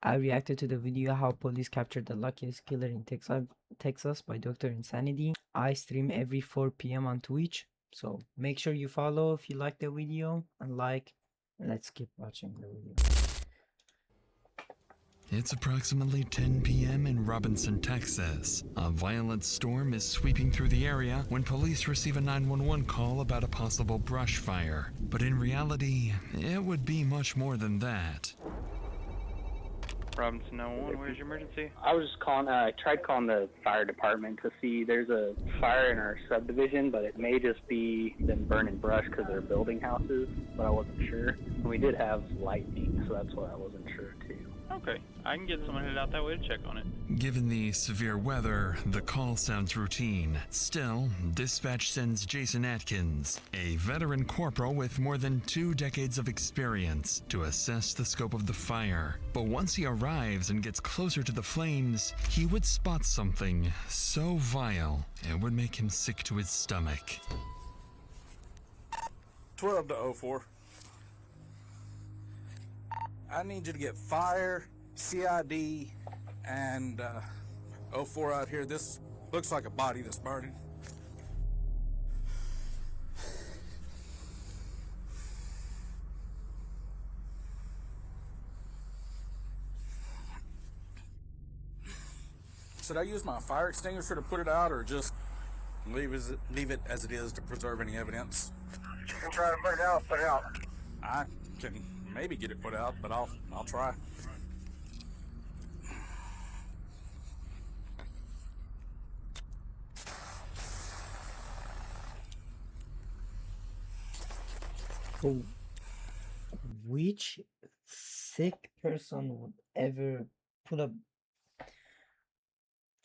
I reacted to the video how police captured the luckiest killer in Texas by Dr. Insanity. I stream every 4 p.m. on Twitch, so make sure you follow if you like the video and like. Let's keep watching the video. It's approximately 10 p.m. in Robinson, Texas. A violent storm is sweeping through the area when police receive a 911 call about a possible brush fire. But in reality, it would be much more than that. Robinson 911, where's your emergency? I was calling, I tried calling the fire department to see there's a fire in our subdivision, but it may just be them burning brush because they're building houses, but I wasn't sure. And we did have lightning, so that's why I wasn't sure too. Okay, I can get someone headed out that way to check on it. Given the severe weather, the call sounds routine. Still, dispatch sends Jason Atkins, a veteran corporal with more than 2 decades of experience, to assess the scope of the fire. But once he arrives and gets closer to the flames, he would spot something so vile it would make him sick to his stomach. 12 to 04. I need you to get fire, CID, and 04 out here. This looks like a body that's burning. Should I use my fire extinguisher to put it out, or just leave it as it is to preserve any evidence? You can try to put it out, put it out. I can maybe get it put out, but I'll try. So, which sick person would ever put a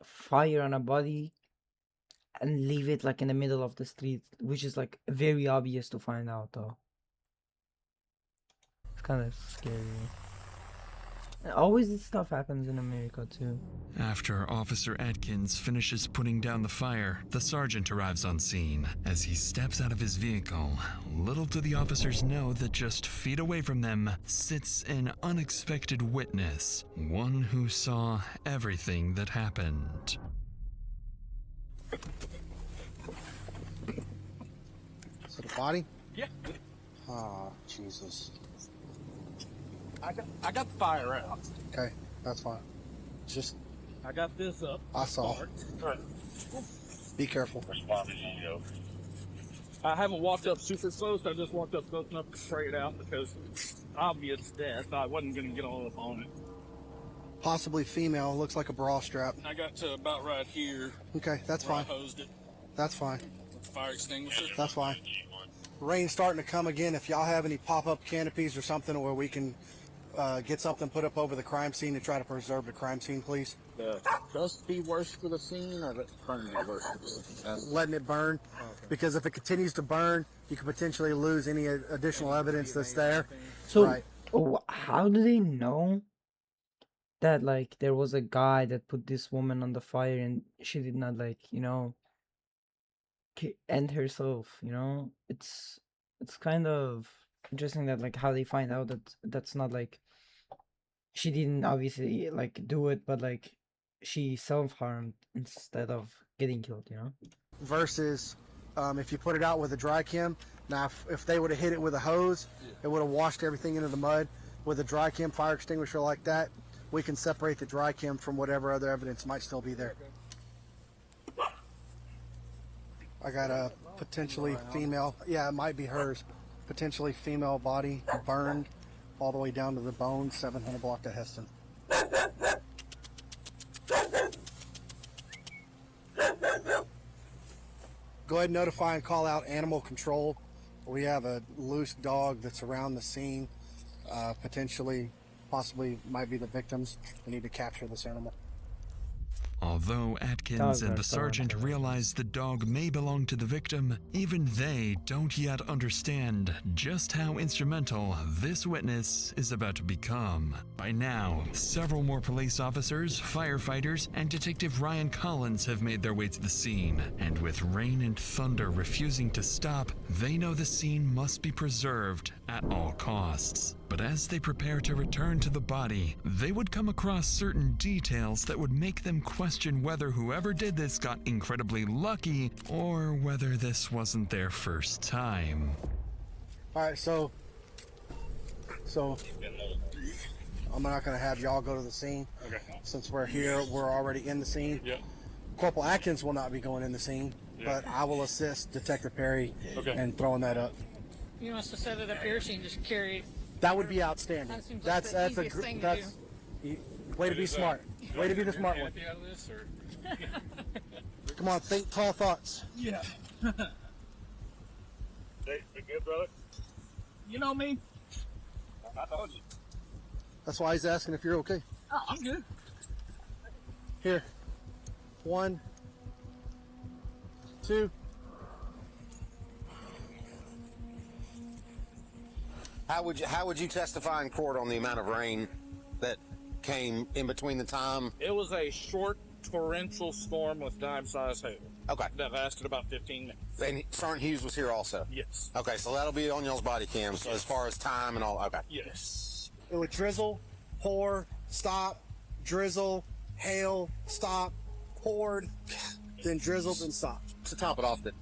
fire on a body and leave it like in the middle of the street, which is like very obvious to find out though? It's kind of scary. And always this stuff happens in America too. After Officer Atkins finishes putting down the fire, the sergeant arrives on scene. As he steps out of his vehicle, little do the officers know that just feet away from them sits an unexpected witness, one who saw everything that happened. Is it a body? Yeah, Oh, Jesus. I got the fire out. Okay, that's fine. Just, I got this up. I saw. Be careful. I haven't walked up super close. I just walked up close enough to spray it out because obvious death. I wasn't going to get all up on it. Possibly female. Looks like a bra strap. I got to about right here. Okay, that's where fine. I hosed it That's fine. with the fire extinguisher. That's fine. Rain's starting to come again. If y'all have any pop-up canopies or something where we can get something put up over the crime scene to try to preserve the crime scene, please. The dust be worse for the scene, or the burn be worse for the scene? Letting it burn, because if it continues to burn, you could potentially lose any additional evidence that's there. So, Right. how do they know that like there was a guy that put this woman on the fire and she did not like end herself? It's kind of interesting that like how they find out that that's not like she didn't obviously like do it, but like she self-harmed instead of getting killed. Versus if you put it out with a dry chem. Now, if they would have hit it with a hose, it would have washed everything into the mud. With a dry chem fire extinguisher like that, we can separate the dry chem from whatever other evidence might still be there. I got a potentially female, yeah, it might be hers, potentially female body burned all the way down to the bone, 700 block of Heston. Go ahead and notify and call out animal control. We have a loose dog that's around the scene, possibly might be the victims. We need to capture this animal. Although Atkins Dogs and are the so sergeant intelligent. realize the dog may belong to the victim, even they don't yet understand just how instrumental this witness is about to become. By now, several more police officers, firefighters, and Detective Ryan Collins have made their way to the scene, and with rain and thunder refusing to stop, they know the scene must be preserved at all costs. But as they prepare to return to the body, they would come across certain details that would make them question whether whoever did this got incredibly lucky or whether this wasn't their first time. All right, so I'm not gonna have y'all go to the scene. Okay. Since we're here, we're already in the scene. Yep. Corporal Atkins will not be going in the scene, but I will assist Detective Perry in throwing that up. You must have set it up here so you can just carry it. That would be outstanding. That seems like the easiest thing to way to be smart. Way to be the smart one. Out of this, or? Come on, think tall thoughts. Yeah. Hey, you good, brother? You know me. I told you. That's why he's asking if you're okay. Oh, I'm good. Here. 1, 2. How would you testify in court on the amount of rain that came in between the time? It was a short torrential storm with dime-sized hail. Okay. That lasted about 15 minutes. And Sergeant Hughes was here also? Yes. Okay, so that'll be on y'all's body cams as far as time and all. Okay. Yes. It would drizzle, pour, stop, drizzle, hail, stop, poured, then drizzled and stopped. To top it off, the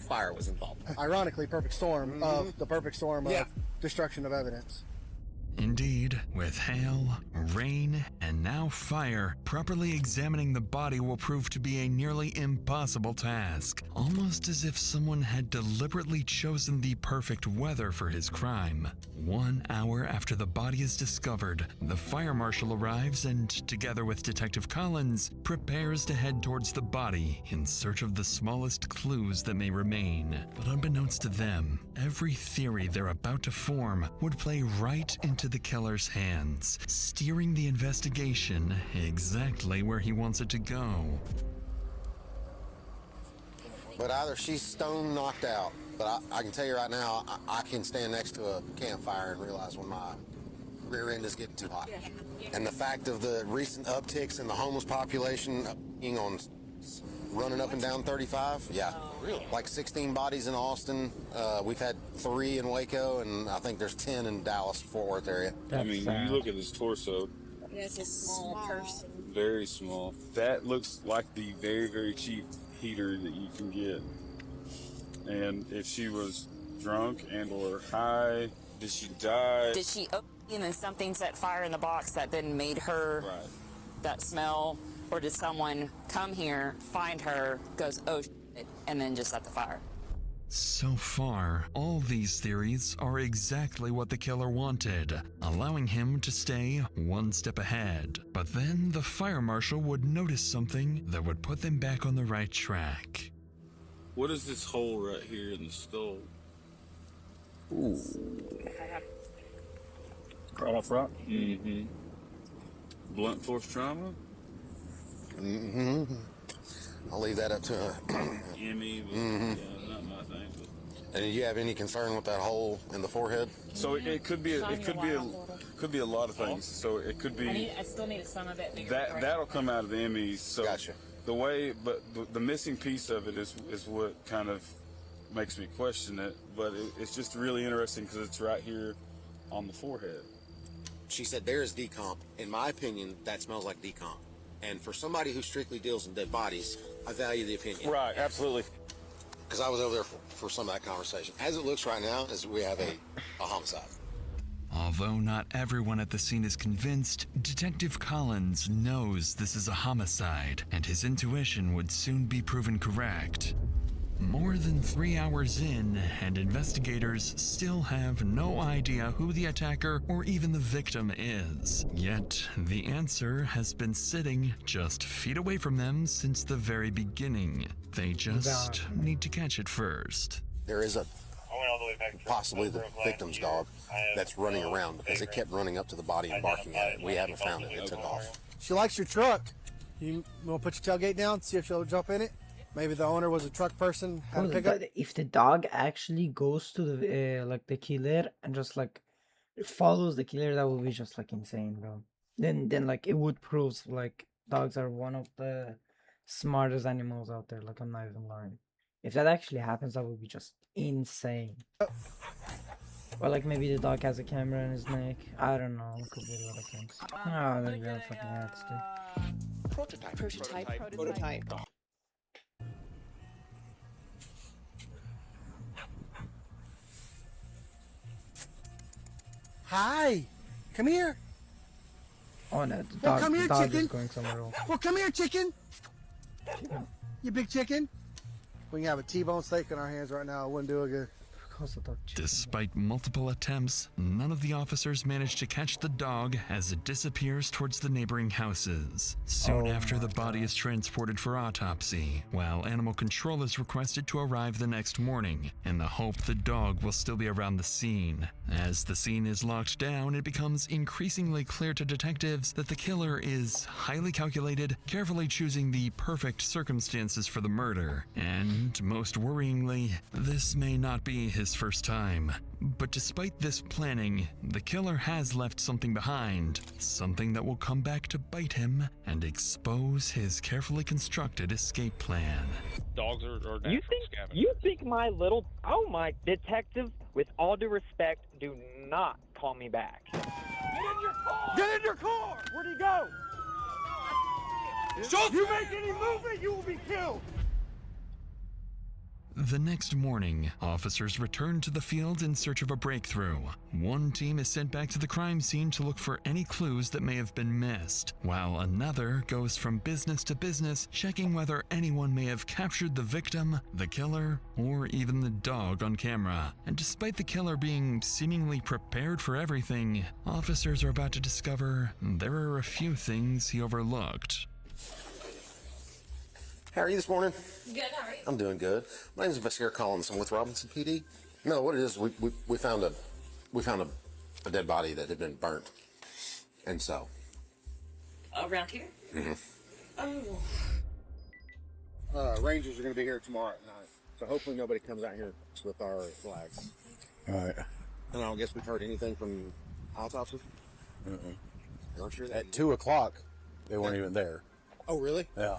fire was involved. Ironically, perfect storm of the perfect storm of Yeah. destruction of evidence. Indeed, with hail, rain, and now fire, properly examining the body will prove to be a nearly impossible task, almost as if someone had deliberately chosen the perfect weather for his crime. 1 hour after the body is discovered, the fire marshal arrives and, together with Detective Collins, prepares to head towards the body in search of the smallest clues that may remain. But unbeknownst to them, every theory they're about to form would play right into the killer's hands, steering the investigation exactly where he wants it to go. But either she's stone knocked out, but I can tell you right now, I can stand next to a campfire and realize when my rear end is getting too hot. And the fact of the recent upticks in the homeless population being on running up and down 35, yeah. Really? Like 16 bodies in Austin. We've had 3 in Waco, and I think there's 10 in Dallas, Fort Worth area. I mean, you look at his torso, That's a small person. very small. That looks like the very, very cheap heater that you can get. And if she was drunk and or high, did she die? Did she open and then something set fire in the box that then made her Right. that smell? Or did someone come here, find her, goes, oh, shit, and then just set the fire? So far, all these theories are exactly what the killer wanted, allowing him to stay one step ahead. But then the fire marshal would notice something that would put them back on the right track. What is this hole right here in the skull? Right up front. Mm-hmm. Blunt force trauma? Mm-hmm. I'll leave that up to Emmy, but yeah, not my thing. But. And do you have any concern with that hole in the forehead? So it could be could be a lot of things. So it could be I still need some of it. that'll come out of the Emmys. So Gotcha. the way, but the missing piece of it is what kind of makes me question it. But it's just really interesting because it's right here on the forehead. She said there is decomp. In my opinion, that smells like decomp. And for somebody who strictly deals in dead bodies, I value the opinion. Right, absolutely. Because I was over there for some of that conversation. As it looks right now, is we have a homicide. Although not everyone at the scene is convinced, Detective Collins knows this is a homicide, and his intuition would soon be proven correct. More than 3 hours in, and investigators still have no idea who the attacker or even the victim is. Yet, the answer has been sitting just feet away from them since the very beginning. They just need to catch it first. There is possibly the victim's dog that's running around because it kept running up to the body and barking at it. We haven't found it. It took off. She likes your truck. You want to put your tailgate down, see if she'll jump in it? Maybe the owner was a truck person, had a pickup. But if the dog actually goes to the like the killer and just like follows the killer, that would be just like insane, bro. Then like it would prove like dogs are one of the smartest animals out there. Like I'm not even lying. If that actually happens, that would be just insane. Or like maybe the dog has a camera in his neck. I don't know. It could be a lot of things. Oh, there you go. Fucking hats, dude. Prototype. Hi, come here. Oh no, the Well, dog, come the here, dog chicken. is going somewhere else. Well, come here, chicken. You big chicken. We can have a T-bone steak in our hands right now. It wouldn't do it good. Despite multiple attempts, none of the officers managed to catch the dog as it disappears towards the neighboring houses. Soon after, the body is transported for autopsy, while animal control is requested to arrive the next morning in the hope the dog will still be around the scene. As the scene is locked down, it becomes increasingly clear to detectives that the killer is highly calculated, carefully choosing the perfect circumstances for the murder. And most worryingly, this may not be his first time. But despite this planning, the killer has left something behind, something that will come back to bite him and expose his carefully constructed escape plan. Dogs are natural scavengers. You think my little... Oh my... Detective, with all due respect, do not call me back. Get in your car! Get in your car! Where'd he go? If you make any movement, you will be killed! The next morning, officers return to the field in search of a breakthrough. One team is sent back to the crime scene to look for any clues that may have been missed, while another goes from business to business, checking whether anyone may have captured the victim, the killer, or even the dog on camera. And despite the killer being seemingly prepared for everything, officers are about to discover there are a few things he overlooked. How are you this morning? Good, how are you? I'm doing good. My name is Investigator Collins. I'm with Robinson PD. No, what it is, we found a dead body that had been burnt, and so. Around here? Mm-hmm. Oh. Rangers are going to be here tomorrow at night, so hopefully nobody comes out here with our flags. All right. And I don't guess we've heard anything from autopsy. I'm sure At 2 o'clock, they weren't even there. Oh, really? Yeah.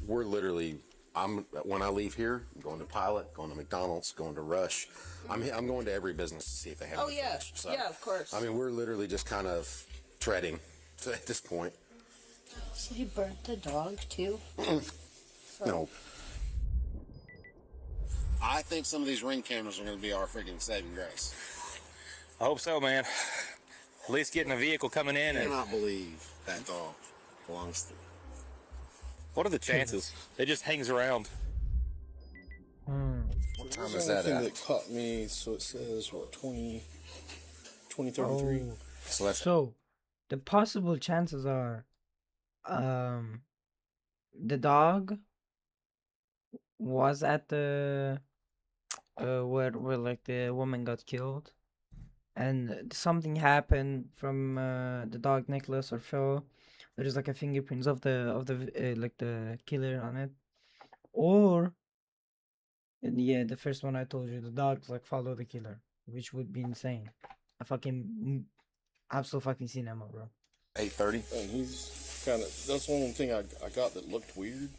We're literally, when I leave here, I'm going to Pilot, going to McDonald's, going to Rush. I'm going to every business to see if they have Oh, any yeah. fish. So, Yeah, of course. I mean, we're literally just kind of treading at this point. So he burnt the dog, too? No. I think some of these ring cameras are going to be our freaking saving grace. I hope so, man. At least getting a vehicle coming in. I And cannot believe that dog belongs to. what are the chances? It just hangs around. What time is that thing at? that caught me, so it says, what, 2033? Oh. So that's So, the possible chances are, the dog was at the where like the woman got killed, and something happened from the dog necklace or Phil. There's like a fingerprints of the like the killer on it, or yeah, the first one I told you, the dogs like follow the killer, which would be insane. I fucking absolute fucking cinema, bro. 8:30. And he's kind of, that's one thing I got that looked weird.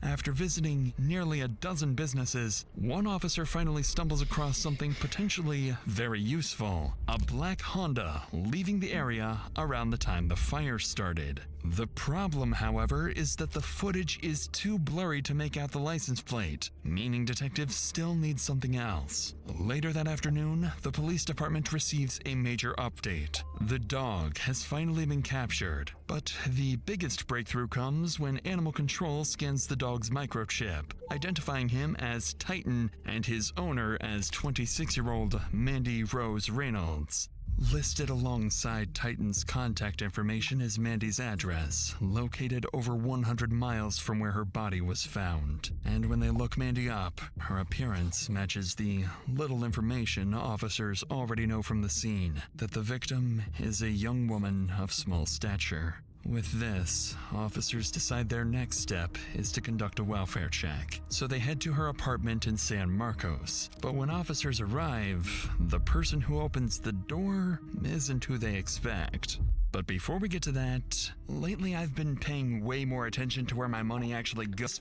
After visiting nearly a dozen businesses, one officer finally stumbles across something potentially very useful: a black Honda leaving the area around the time the fire started. The problem, however, is that the footage is too blurry to make out the license plate, meaning detectives still need something else. Later that afternoon, the police department receives a major update. The dog has finally been captured, but the biggest breakthrough comes when Animal Control scans the dog's microchip, identifying him as Titan and his owner as 26-year-old Mandy Rose Reynolds. Listed alongside Titan's contact information is Mandy's address, located over 100 miles from where her body was found. And when they look Mandy up, her appearance matches the little information officers already know from the scene, that the victim is a young woman of small stature. With this, officers decide their next step is to conduct a welfare check, so they head to her apartment in San Marcos. But when officers arrive, the person who opens the door isn't who they expect. But before we get to that, lately I've been paying way more attention to where my money actually goes.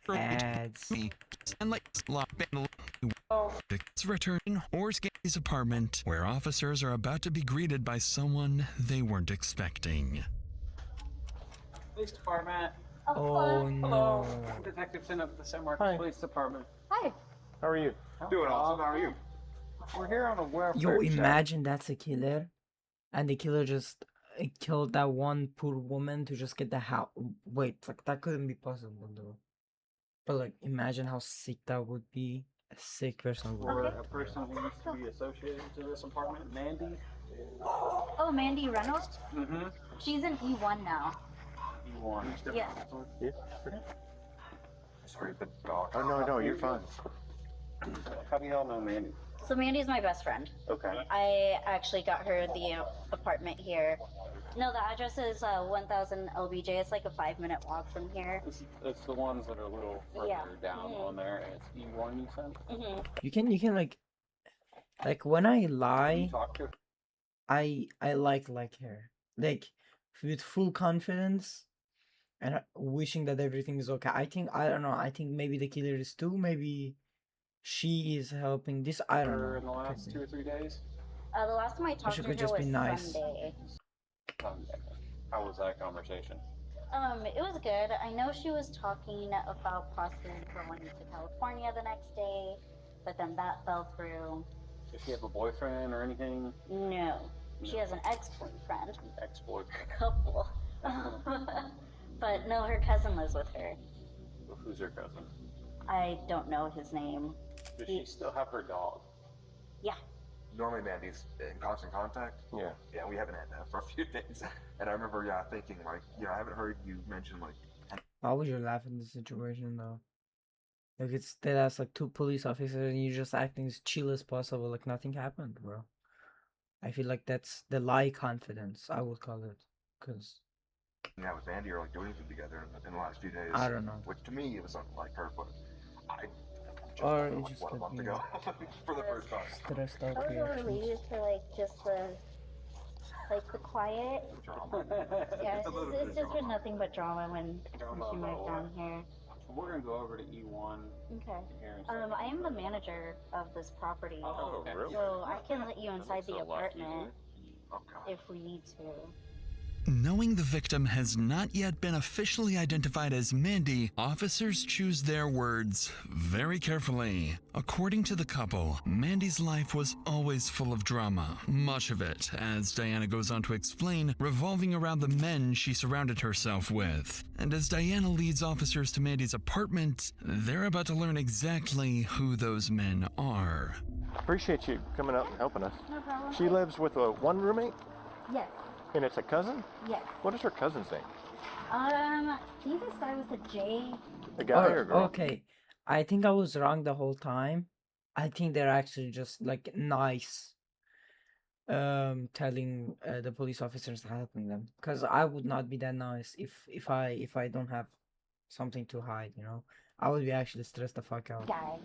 Ads. And like return or Scandy's apartment, where officers are about to be greeted by someone they weren't expecting. Police Department. Oh no. Detective Finn of the San Marcos Police Department. Hi. How are you? Doing awesome. How are you? We're here on a welfare Yo, check. imagine that's a killer, and the killer just killed that one poor woman to just get the house. Wait, like that couldn't be possible though. But like, imagine how sick that would be. A sick person would. For a person who used to be associated to this apartment, Mandy. Oh, Mandy Reynolds? Mm-hmm. She's in E1 now. E1. Yeah. Sorry, the dog. Oh, no, you're fine. How do y'all know Mandy? So Mandy's my best friend. Okay. I actually got her the apartment here. No, the address is 1000 LBJ. It's like a 5-minute walk from here. It's the ones that are a little further Yeah. down on there. And it's E1, you said? Mm-hmm. You can like when I lie, You talk to I like her, like with full confidence, and wishing that everything is okay. I don't know. I think maybe the killer is too. Maybe she is helping this. I don't her know. in the last 2 or 3 days? The last time I talked she to could her just was be nice. Sunday. How was that conversation? It was good. I know she was talking about possibly going to California the next day, but then that fell through. Does she have a boyfriend or anything? No. She has an ex-boyfriend. Ex-boyfriend. Couple. But no, her cousin lives with her. Who's her cousin? I don't know his name. Does she still have her dog? Yeah. Normally, Mandy's in constant contact. Yeah. Yeah, we haven't had that for a few days. And I remember, thinking, like, I haven't heard you mention, like... Why would you laugh in this situation though? Like it's that's like 2 police officers and you're just acting as chill as possible, like nothing happened, bro. I feel like that's the lie confidence, I would call it, cause Yeah, with Andy or like doing anything together in the last few days. I don't know. Which to me, it was something like her, but I just Or don't know, it like, just what, a could month be ago for the first time. stressed out I was reactions. relieved for like just the quiet. Yeah, it's just been nothing but drama since she moved down here. We're gonna go over to E1. Okay. Here in a second. I am the manager of this property. Oh, really? So I can let you inside the So lucky, apartment Okay. if we need to. Knowing the victim has not yet been officially identified as Mandy, officers choose their words very carefully. According to the couple, Mandy's life was always full of drama, much of it, as Diana goes on to explain, revolving around the men she surrounded herself with. And as Diana leads officers to Mandy's apartment, they're about to learn exactly who those men are. Appreciate you coming out and helping us. No problem. She lives with one roommate, Yes. and it's a cousin? Yes. What is her cousin's name? He just started with a J. A guy or a girl? Okay, I think I was wrong the whole time. I think they're actually just like nice, telling the police officers helping them. Cause I would not be that nice if I don't have something to hide. I would be actually stressed the fuck out. Guy.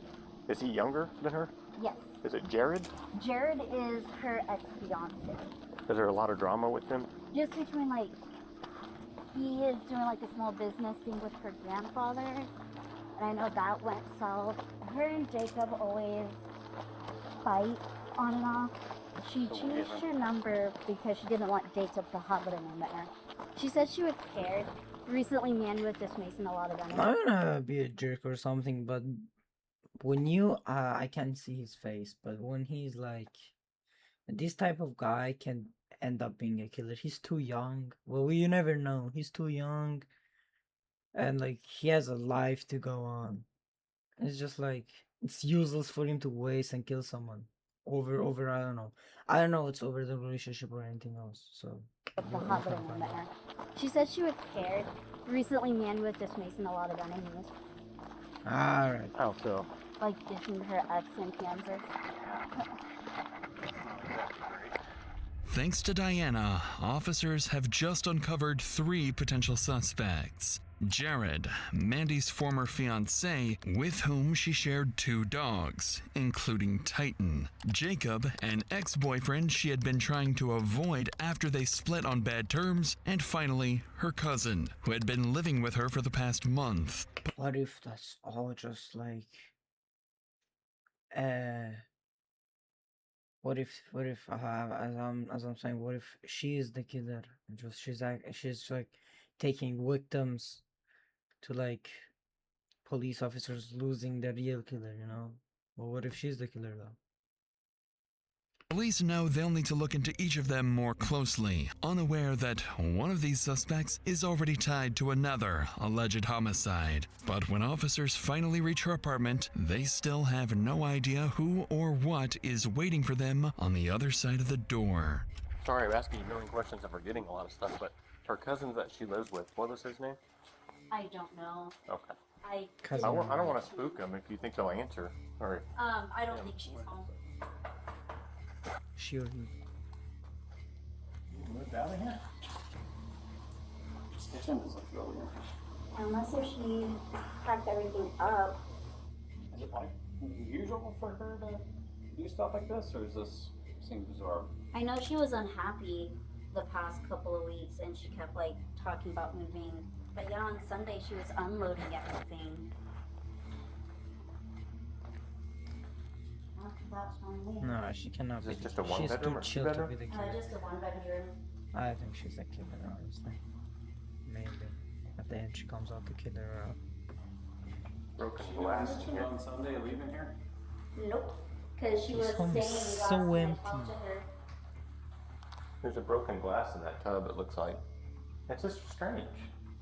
Is he younger than her? Yes. Is it Jared? Jared is her ex-fiance. Is there a lot of drama with them? Just between like, he is doing like a small business thing with her grandfather, and I know that went south. Her and Jacob always fight on and off. She changed her number because she didn't want Jacob to have it in there. She said she was scared. Recently, man was just making a lot of money. I'm gonna be a jerk or something, but when I can't see his face, but when he's like, this type of guy can end up being a killer. He's too young. Well, you never know. He's too young, and like he has a life to go on. It's just like it's useless for him to waste and kill someone over. I don't know. It's over the relationship or anything else. So. To have it in there. She said she was scared. Recently, man was just making a lot of enemies. Alright. How so? Like dissing her ex in Kansas. Thanks to Diana, officers have just uncovered 3 potential suspects. Jared, Mandy's former fiancé, with whom she shared 2 dogs, including Titan. Jacob, an ex-boyfriend she had been trying to avoid after they split on bad terms. And finally, her cousin, who had been living with her for the past month. What if that's all just like, what if, as I'm saying, what if she is the killer? Just she's like taking victims to like police officers losing the real killer, you know? Well, what if she's the killer though? Police know they'll need to look into each of them more closely, unaware that one of these suspects is already tied to another alleged homicide. But when officers finally reach her apartment, they still have no idea who or what is waiting for them on the other side of the door. Sorry, I'm asking you a million questions. I'm forgetting a lot of stuff, but her cousin that she lives with, what was his name? I don't know. Okay. I I don't want to spook him if you think they'll answer. Or I don't think she's home. She or he. Moved out of here? This kitchen doesn't feel here. Unless if she packed everything up. Is it like usual for her to do stuff like this, or is this seem bizarre? I know she was unhappy the past couple of weeks and she kept like talking about moving. But yeah, on Sunday she was unloading everything. No, she cannot be. Is it just a one She's bedroom too or two chill to bedroom? be the killer. Just a 1-bedroom. I think she's the killer, honestly. Maybe. At the end she comes out to kill her out. Broken glass. Did you on Sunday leaving here? Nope. Because she was This home is staying so last night, empty. talked to her. There's a broken glass in that tub, it looks like. It's just strange.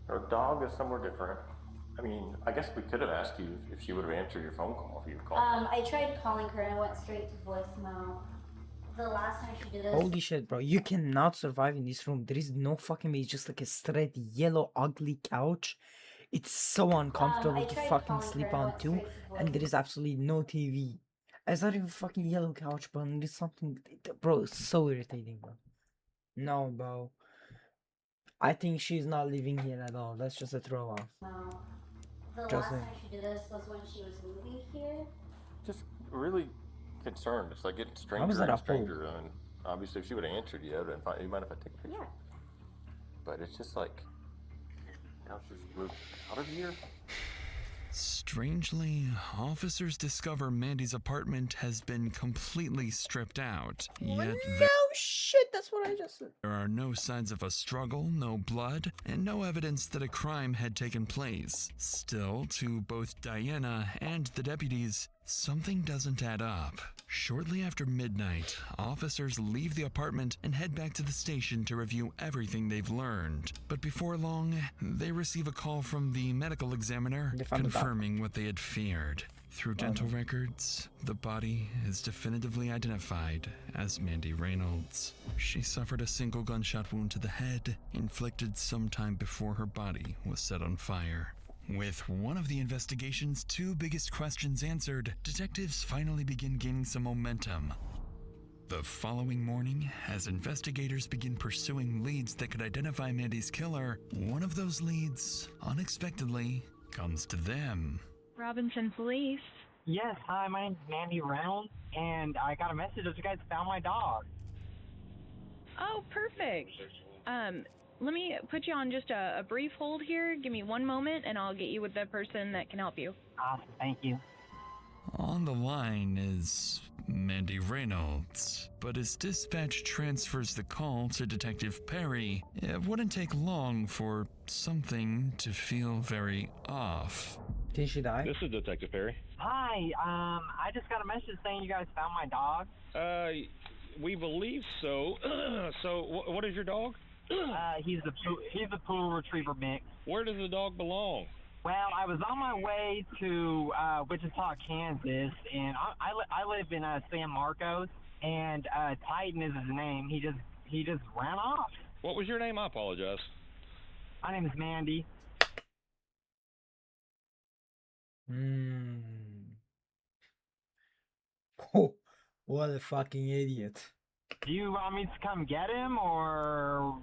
Her dog is somewhere different. I mean, I guess we could have asked you if she would have answered your phone call if you called. I tried calling her and it went straight to voicemail. The last time she did this. Holy shit, bro. You cannot survive in this room. There is no fucking way. It's just like a straight yellow ugly couch. It's so uncomfortable I to tried fucking calling sleep her and it on went too. straight to And there is absolutely no TV. It's not even fucking yellow couch, bro. And there's something, bro, it's so irritating, bro. No, bro. I think she's not living here at all. That's just a throw off. No. The Just last a- time she did this was when she was moving here. Just really concerned. It's like getting How stranger was that and a hole? stranger. And obviously, if she would have answered you, I would have been fine. You mind if I take a picture? Yeah. But it's just like, now she's moved out of here. Strangely, officers discover Mandy's apartment has been completely stripped out. Yet No shit, that's what I just said. there are no signs of a struggle, no blood, and no evidence that a crime had taken place. Still, to both Diana and the deputies, something doesn't add up. Shortly after midnight, officers leave the apartment and head back to the station to review everything they've learned. But before long, they receive a call from the medical examiner They found the dog. confirming what they had feared. Through dental records, the body is definitively identified as Mandy Reynolds. She suffered a single gunshot wound to the head, inflicted sometime before her body was set on fire. With one of the investigation's 2 biggest questions answered, detectives finally begin gaining some momentum. The following morning, as investigators begin pursuing leads that could identify Mandy's killer, one of those leads, unexpectedly, comes to them. Robinson Police. Yes, hi, my name's Mandy Reynolds, and I got a message that you guys found my dog. Oh, perfect. Let me put you on just a brief hold here. Give me 1 moment, and I'll get you with the person that can help you. Awesome, thank you. On the line is Mandy Reynolds, but as dispatch transfers the call to Detective Perry, it wouldn't take long for something to feel very off. Did she die? This is Detective Perry. Hi, I just got a message saying you guys found my dog. We believe so. So, what is your dog? He's a poodle retriever mix. Where does the dog belong? Well, I was on my way to Wichita, Kansas, and I live in San Marcos, and Titan is his name. He just ran off. What was your name? I apologize. My name is Mandy. Oh, what a fucking idiot. Do you want me to come get him, or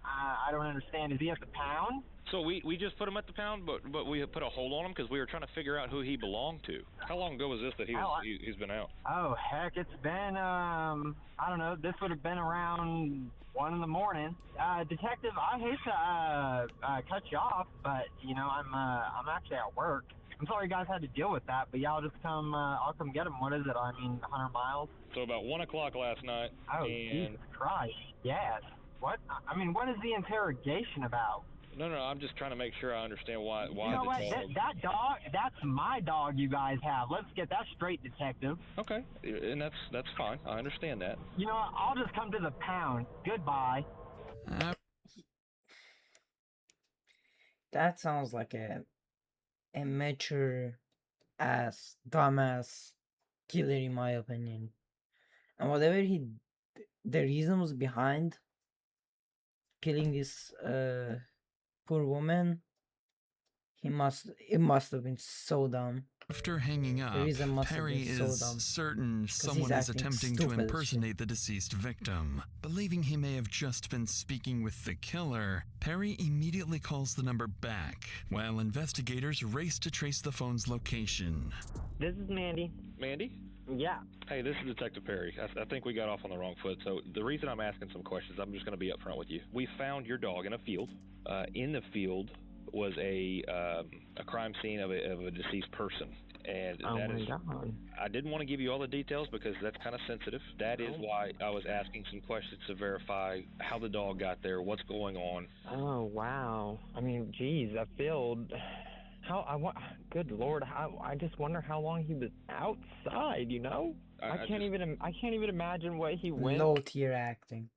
I don't understand. Is he at the pound? So we just put him at the pound, but we put a hold on him because we were trying to figure out who he belonged to. How long ago was this that he's been out? Oh heck, it's been I don't know. This would have been around 1 in the morning. Detective, I hate to cut you off, but you know I'm actually at work. I'm sorry you guys had to deal with that, but yeah, I'll come get him. What is it? I mean, 100 miles. So about 1 o'clock last night. Oh and Jesus Christ! Yes. What? I mean, what is the interrogation about? No, I'm just trying to make sure I understand why. You know what? That dog, that's my dog you guys have. Let's get that straight, detective. Okay, and that's fine. I understand that. You know what? I'll just come to the pound. Goodbye. That sounds like a mature ass, dumbass killer in my opinion. And whatever the reason was behind killing this poor woman, it must have been so dumb. After hanging up, reason must have Perry been so is dumb. certain he's someone is acting attempting stupid to as shit. impersonate the deceased victim. Believing he may have just been speaking with the killer, Perry immediately calls the number back, while investigators race to trace the phone's location. This is Mandy. Mandy? Yeah. Hey, this is Detective Perry. I think we got off on the wrong foot. So the reason I'm asking some questions, I'm just going to be upfront with you. We found your dog in a field. In the field was a crime scene of a deceased person. And that is, God. I didn't want to give you all the details because that's kind of sensitive. That is why I was asking some questions to verify how the dog got there, what's going on. Oh wow. I mean, geez, that field. Good Lord! I just wonder how long he was outside. You know, I can't even imagine what he went Low tier acting.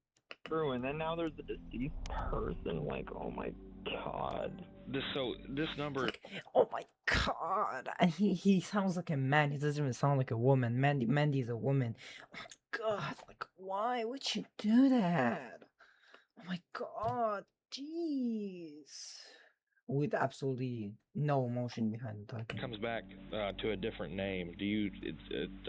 through, and then now there's a deceased person. Like, oh my God. This number. Oh my God! And he sounds like a man. He doesn't even sound like a woman. Mandy's a woman. Oh my God! Like, why would you do that? Oh my God! Jeez. With absolutely no emotion behind the talking. Comes back to a different name.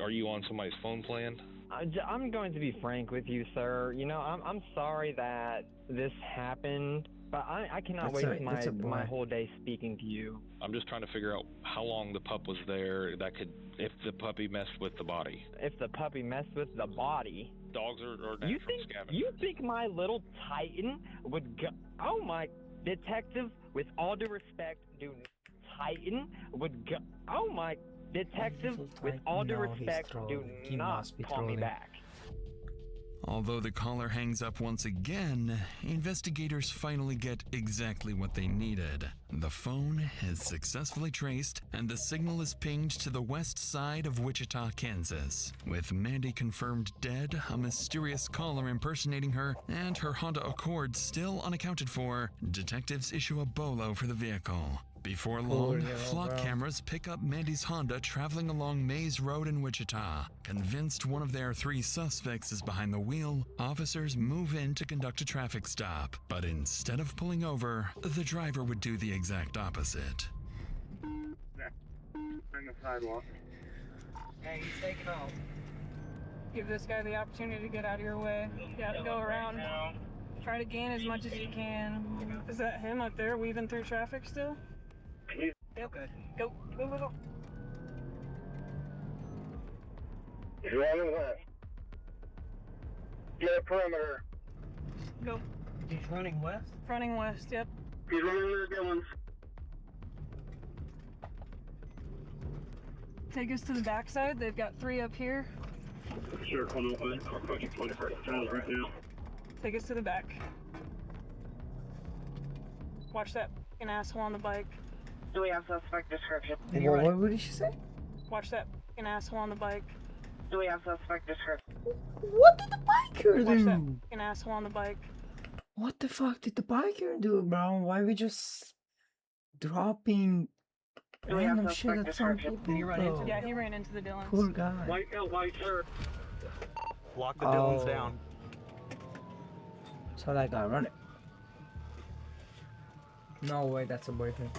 Are you on somebody's phone plan? I'm going to be frank with you, sir. You know, I'm sorry that this happened, but I cannot waste my whole day speaking to you. I'm just trying to figure out how long the pup was there. If the puppy messed with the body. If the puppy messed with the body. Dogs are natural scavengers. You think my little Titan would go? Oh my. Detective, with all due respect, Titan would go. Oh my, detective, with all due respect, do not call me back. Although the caller hangs up once again, investigators finally get exactly what they needed. The phone is successfully traced, and the signal is pinged to the west side of Wichita, Kansas. With Mandy confirmed dead, a mysterious caller impersonating her, and her Honda Accord still unaccounted for, detectives issue a bolo for the vehicle. Before long, flock cameras pick up Mandy's Honda traveling along Mays Road in Wichita. Convinced one of their 3 suspects is behind the wheel, officers move in to conduct a traffic stop. But instead of pulling over, the driver would do the exact opposite. On the sidewalk. Hey, he's taking off. Give this guy the opportunity to get out of your way. Yeah, go around. Try to gain as much as you can. Is that him up there weaving through traffic still? Yep. Go. He's running west. Get a perimeter. Go. He's running west? Running west, yep. He's running near Gillens. Take us to the backside. They've got 3 up here. Sure, come open. I'll put you 21st channel right now. Take us to the back. Watch that f***ing asshole on the bike. Do we have suspect description? What did she say? Watch that f***ing asshole on the bike. Do we have suspect description? What did the biker Watch that do? f***ing asshole on the bike. What the fuck did the biker do, bro? Why we just dropping random shit at some people? Did he run into? Yeah, he ran into the Dillons. Poor guy. White shirt. Lock the Dillons down. So that guy run it. No way, that's a boyfriend.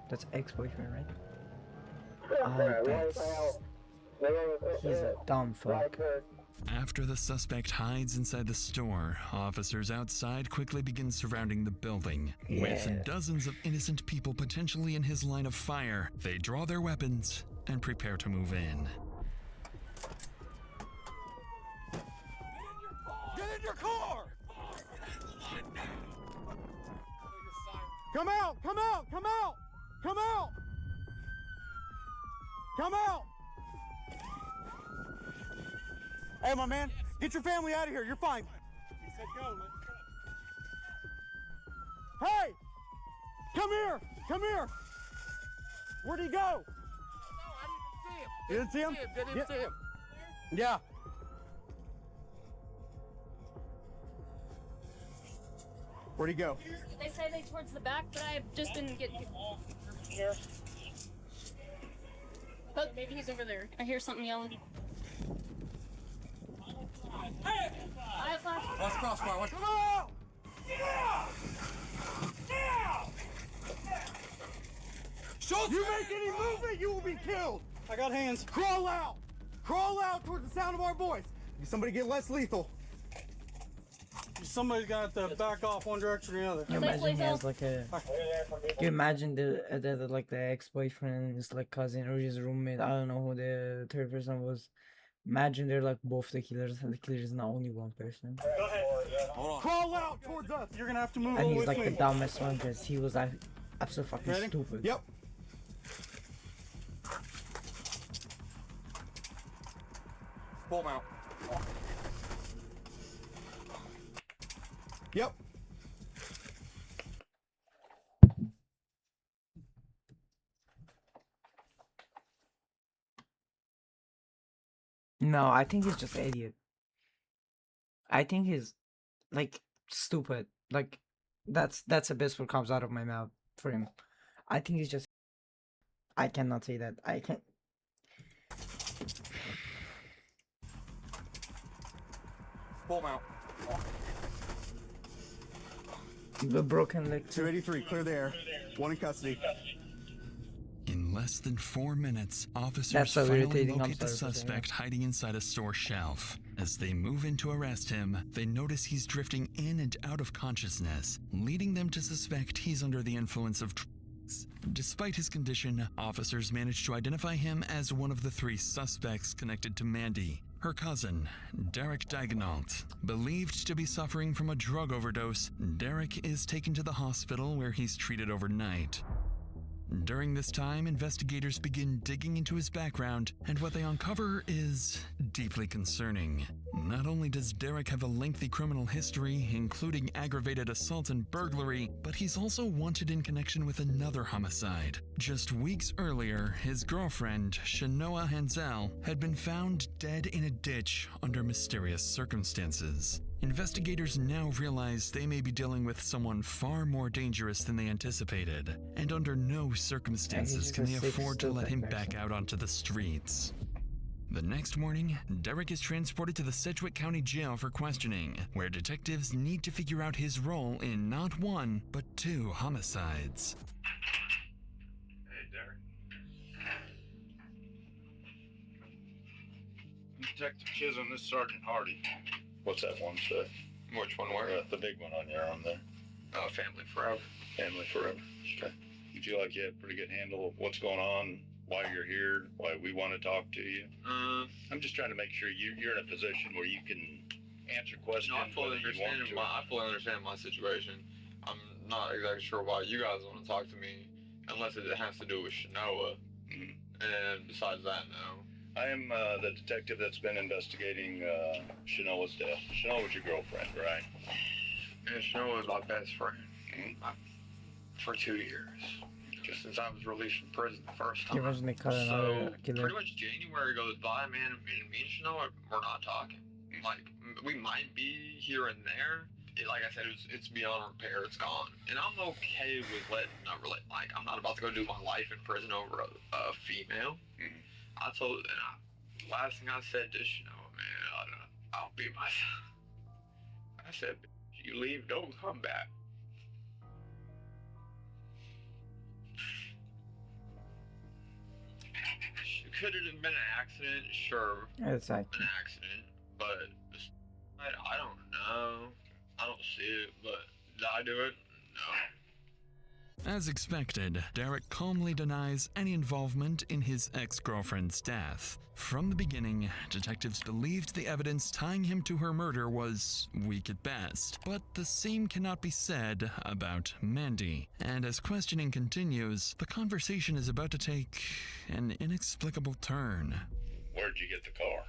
That's ex-boyfriend, right? Oh, that's... He's a dumb fuck. After the suspect hides inside the store, officers outside quickly begin surrounding the building. Yeah. With dozens of innocent people potentially in his line of fire, they draw their weapons and prepare to move in. Get in your car! Come out! Come out! Come out! Come out! Come out! Hey, my man, get your family out of here. You're fine. He said go. Hey! Come here! Come here! Where'd he go? No, I You didn't see him? Didn't see him. Yeah. Where'd he go? They say they towards the back, but I've just been getting. Here. Oh, maybe he's over there. I hear something yelling. Hey! I have flash. Watch crossfire. Watch. Come on! Schultz! You make any movement, you will be killed! I got hands. Crawl out! Crawl out towards the sound of our voice. Somebody get less lethal. Somebody's got to back off one direction or the other. You imagine he has like a. You imagine the like the ex-boyfriend, his like cousin or his roommate. I don't know who the third person was. Imagine they're like both the killers, and the killer is not only one person. Go ahead. Hold on. Crawl out towards us. You're gonna have to move. And all he's with like me. the dumbest one because he was absolutely fucking Ready? stupid. Yep. Pull him out. Yep. No, I think he's just an idiot. I think he's like stupid. Like that's the best what comes out of my mouth for him. I think he's just. I cannot say that. I can't. Pull him out. The broken leg. 283, clear the air. One in custody. In less than 4 minutes, officers That's so finally irritating. I'm locate the sorry for saying suspect hiding inside a store shelf. As they move in to arrest him, they notice he's drifting in and out of consciousness, leading them to suspect he's under the influence of drugs. Despite his condition, officers manage to identify him as one of the 3 suspects connected to Mandy, her cousin, Derek Daignault. Believed to be suffering from a drug overdose, Derek is taken to the hospital where he's treated overnight. During this time, investigators begin digging into his background, and what they uncover is deeply concerning. Not only does Derek have a lengthy criminal history, including aggravated assault and burglary, but he's also wanted in connection with another homicide. Just weeks earlier, his girlfriend, Shanoa Hansel, had been found dead in a ditch under mysterious circumstances. Investigators now realize they may be dealing with someone far more dangerous than they anticipated, and under no circumstances can they afford to let him back out onto the streets. The next morning, Derek is transported to the Sedgwick County Jail for questioning, where detectives need to figure out his role in not 1, but 2 homicides. Hey, Derek. Detective Chisholm, this is Sergeant Hardy. What's that one say? Which one were The big one on your arm there. Family Forever. Family Forever. Okay. You feel like you have a pretty good handle of what's going on, why you're here, why we want to talk to you? I'm just trying to make sure you're in a position where you can answer questions. I fully understand my situation. I'm not exactly sure why you guys want to talk to me, unless it has to do with Shanoa. And besides that, no. I am the detective that's been investigating Shanoa's death. Shanoa was your girlfriend, right? And Shanoa was my best friend for 2 years. Just since I was released from prison the first time. He wasn't calling So another killer. pretty much January goes by, man, and me and Shanoa, we're not talking. Like, we might be here and there. Like I said, it's beyond repair. It's gone. And I'm okay with I'm not about to go do my life in prison over a female. Last thing I said to Shanoa, man, I'll be myself. I said, you leave, don't come back. Could it have been an accident? Sure. It's like an accident. But I don't know. I don't see it, but did I do it? No. As expected, Derek calmly denies any involvement in his ex-girlfriend's death. From the beginning, detectives believed the evidence tying him to her murder was weak at best, but the same cannot be said about Mandy. And as questioning continues, the conversation is about to take an inexplicable turn. Where'd you get the car?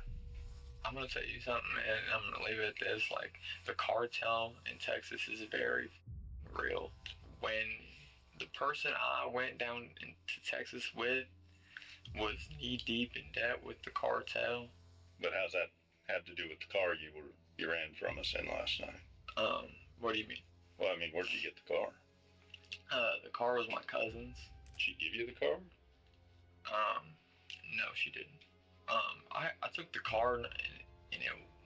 I'm gonna tell you something, man. I'm gonna leave it at this. Like, the cartel in Texas is very real. When the person I went down into Texas with was knee deep in debt with the cartel. But how's that have to do with the car you ran from us in last night? What do you mean? Well, I mean, where'd you get the car? The car was my cousin's. She give you the car? No, she didn't. I took the car and it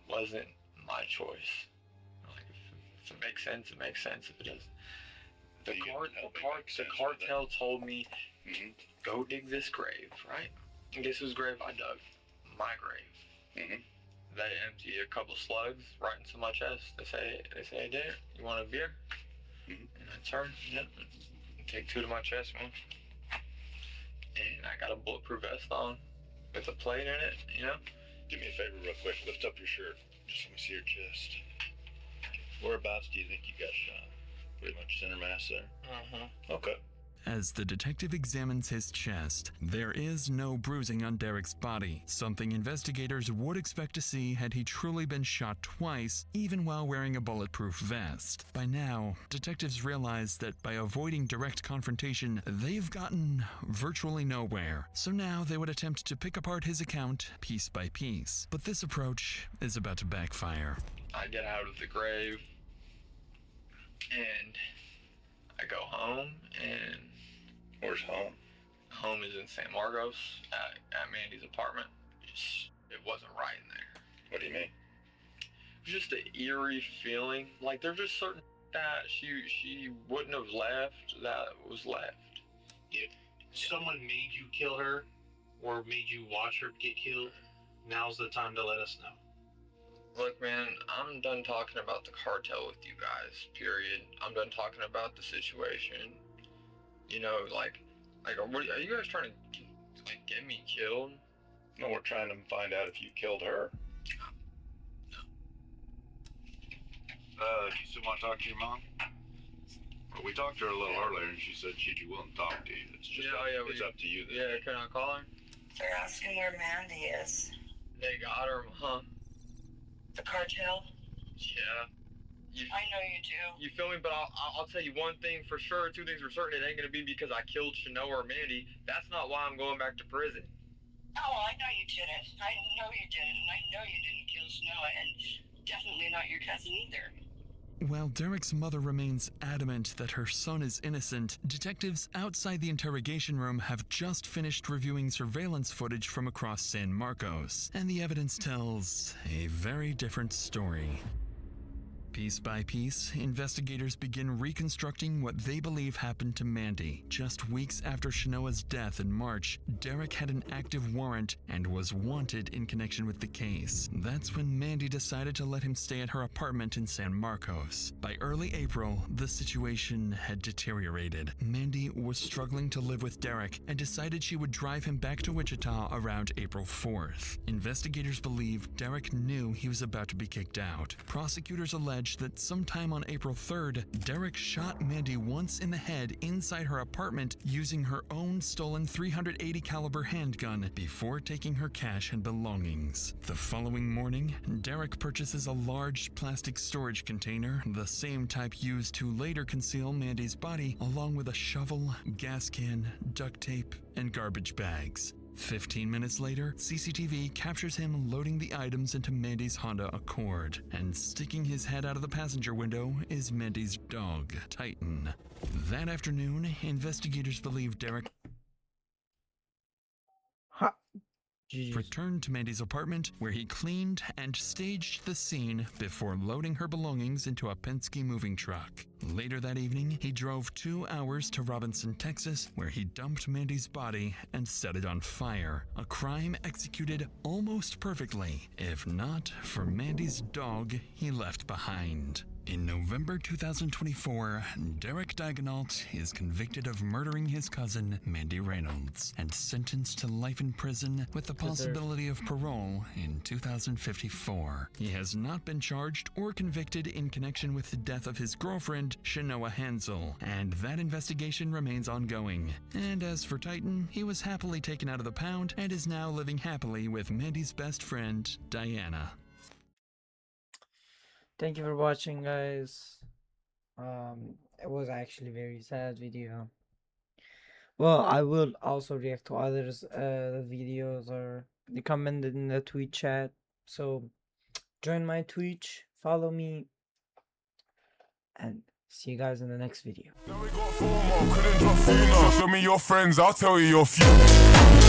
wasn't my choice. Like, if it makes sense, it makes sense. If it doesn't, the cartel told me, go dig this grave, right? And guess whose grave I dug? My grave. They empty a couple slugs right into my chest. They say, hey, Dad, you want a beer? And I turn, take 2 to my chest, man. And I got a bulletproof vest on with a plate in it, you know? Do me a favor real quick. Lift up your shirt. Just let me see your chest. Whereabouts do you think you got shot? Pretty much center mass there? Okay. As the detective examines his chest, there is no bruising on Derek's body, something investigators would expect to see had he truly been shot twice, even while wearing a bulletproof vest. By now, detectives realize that by avoiding direct confrontation, they've gotten virtually nowhere. So now they would attempt to pick apart his account piece by piece. But this approach is about to backfire. I get out of the grave and I go home, and where's home? Home is in San Marcos at Mandy's apartment. It wasn't right in there. What do you mean? It was just an eerie feeling. Like, there's just certain that she wouldn't have left that was left. If someone made you kill her or made you watch her get killed, now's the time to let us know. Look, man, I'm done talking about the cartel with you guys, period. I'm done talking about the situation. You know, like, are you guys trying to, like, get me killed? No, we're trying to find out if you killed her. Do you still want to talk to your mom? Well, we talked to her a little earlier, and she said she'd be willing to talk to you. It's just it's up to you. Yeah, can I call her? They're asking where Mandy is. They got her, huh? The cartel? Yeah. I know you do. You feel me? But I'll tell you one thing for sure, 2 things for certain. It ain't gonna be because I killed Shanoa or Mandy. That's not why I'm going back to prison. Oh, I know you didn't. I know you didn't. And I know you didn't kill Shanoa, and definitely not your cousin either. While Derek's mother remains adamant that her son is innocent, detectives outside the interrogation room have just finished reviewing surveillance footage from across San Marcos, and the evidence tells a very different story. Piece by piece, investigators begin reconstructing what they believe happened to Mandy. Just weeks after Shanoa's death in March, Derek had an active warrant and was wanted in connection with the case. That's when Mandy decided to let him stay at her apartment in San Marcos. By early April, the situation had deteriorated. Mandy was struggling to live with Derek and decided she would drive him back to Wichita around April 4th. Investigators believe Derek knew he was about to be kicked out. Prosecutors allege that sometime on April 3rd, Derek shot Mandy once in the head inside her apartment using her own stolen .380 caliber handgun before taking her cash and belongings. The following morning, Derek purchases a large plastic storage container, the same type used to later conceal Mandy's body, along with a shovel, gas can, duct tape, and garbage bags. 15 minutes later, CCTV captures him loading the items into Mandy's Honda Accord, and sticking his head out of the passenger window is Mandy's dog, Titan. That afternoon, investigators believe Derek... returned to Mandy's apartment, where he cleaned and staged the scene before loading her belongings into a Penske moving truck. Later that evening, he drove 2 hours to Robinson, Texas, where he dumped Mandy's body and set it on fire, a crime executed almost perfectly, if not for Mandy's dog he left behind. In November 2024, Derek Daigneault is convicted of murdering his cousin, Mandy Reynolds, and sentenced to life in prison with the possibility of parole in 2054. He has not been charged or convicted in connection with the death of his girlfriend, Shanoa Hansel, and that investigation remains ongoing. And as for Titan, he was happily taken out of the pound and is now living happily with Mandy's best friend, Diana. Thank you for watching, guys. It was actually a very sad video. Well, I will also react to others videos or commented in the Twitch chat. So join my Twitch, follow me, and see you guys in the next video. Now we got 4 more, couldn't drop 3 now. Show me your friends, I'll tell you your few.